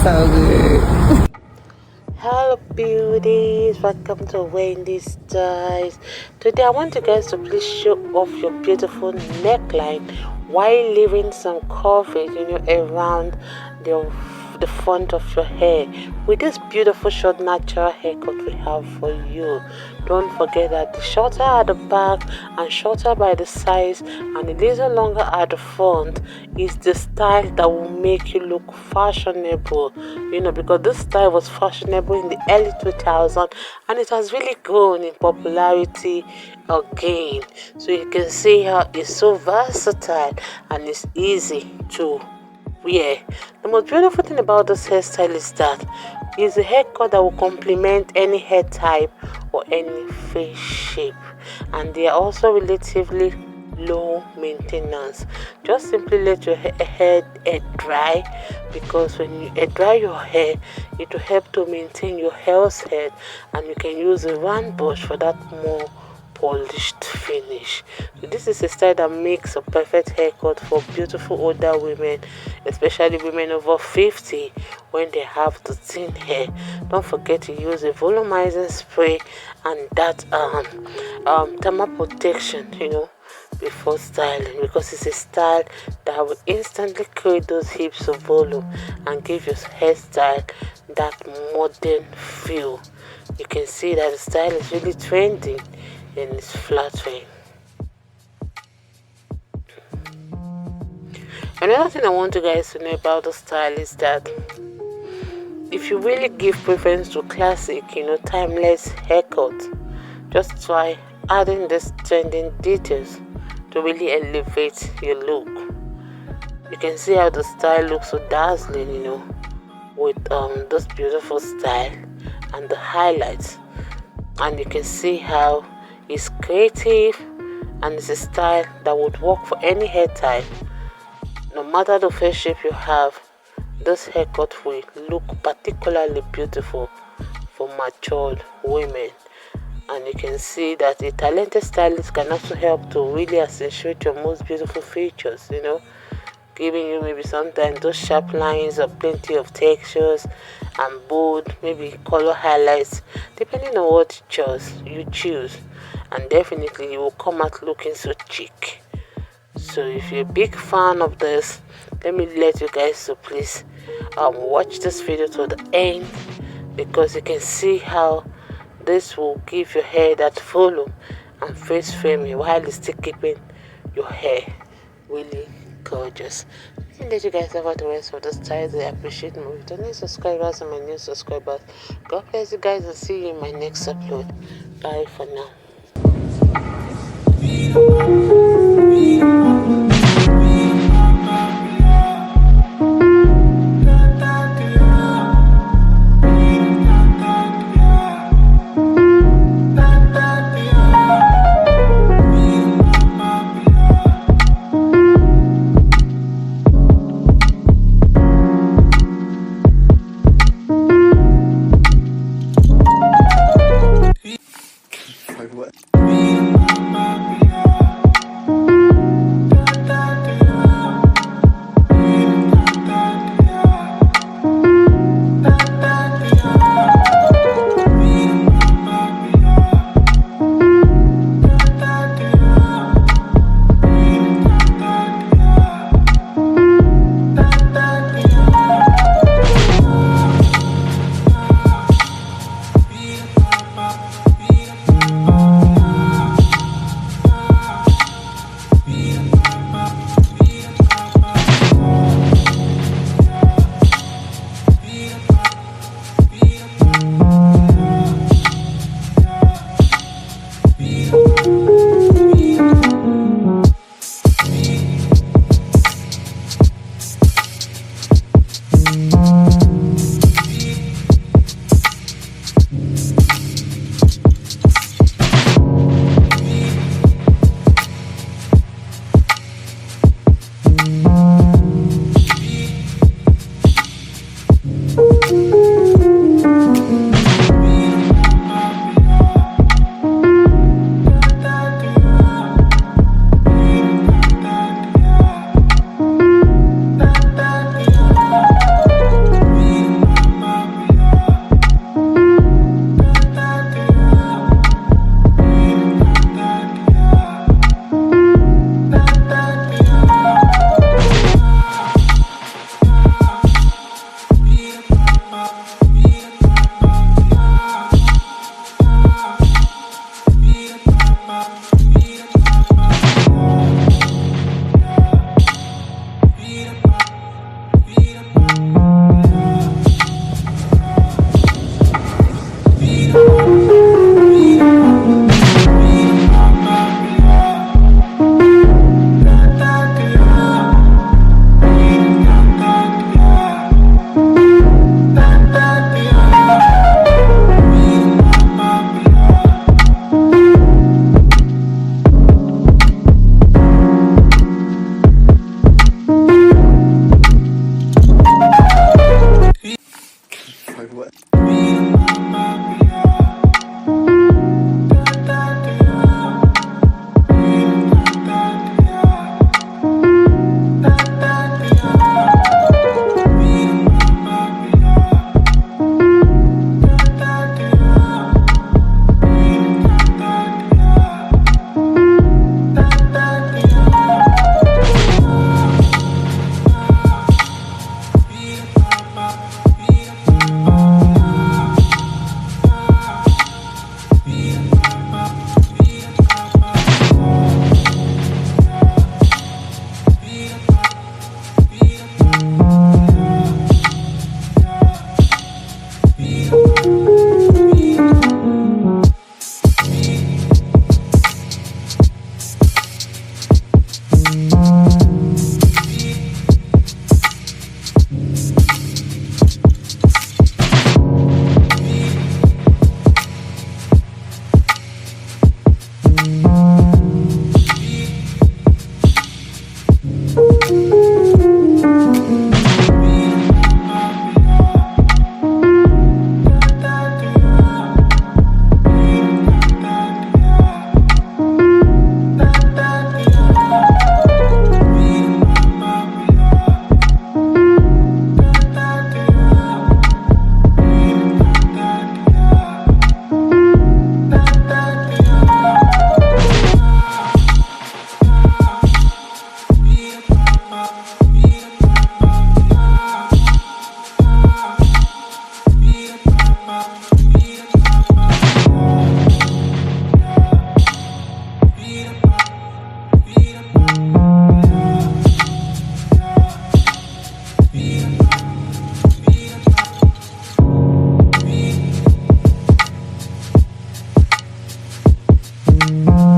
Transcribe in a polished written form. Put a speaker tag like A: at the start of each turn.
A: So good.
B: Hello beauties, welcome to Winnie Styles. Today I want you guys to please show off your beautiful neckline while leaving some coverage, around the front of your hair with this beautiful short natural haircut we have for you. Don't forget that the shorter at the back and shorter by the sides and a little longer at the front is the style that will make you look fashionable, because this style was fashionable in the early 2000s and it has really grown in popularity again. So you can see how it's so versatile and it's easy to wear. The most beautiful thing about this hairstyle is that it's a haircut that will complement any hair type or any face shape, and they are also relatively low maintenance. Just simply let your hair dry, because when you air dry your hair, it will help to maintain your hair's head, and you can use a round brush for that more polished finish. So this is a style that makes a perfect haircut for beautiful older women, especially women over 50 when they have the thin hair. Don't forget to use a volumizing spray and that thermal protection, before styling, because it's a style that will instantly create those hips of volume and give your hairstyle that modern feel. You can see that the style is really trending and it's flattering. Another thing I want you guys to know about the style is that if you really give preference to classic, timeless haircut, just try adding these trending details to really elevate your look. You can see how the style looks so dazzling, with this beautiful style and the highlights, and you can see how it's creative and it's a style that would work for any hair type. No matter the face shape you have, this haircut will look particularly beautiful for matured women. And you can see that a talented stylist can also help to really accentuate your most beautiful features, giving you maybe sometimes those sharp lines or plenty of textures and bold, maybe color highlights, depending on what you choose. And definitely you will come out looking so chic. So if you're a big fan of this, let me let you guys to please watch this video to the end, because you can see how this will give your hair that volume and face framing while it's still keeping your hair really gorgeous. Let me let you guys over the rest of the styles. I appreciate my returning subscribers and my new subscribers. God bless you guys and see you in my next upload. Bye for now. bye.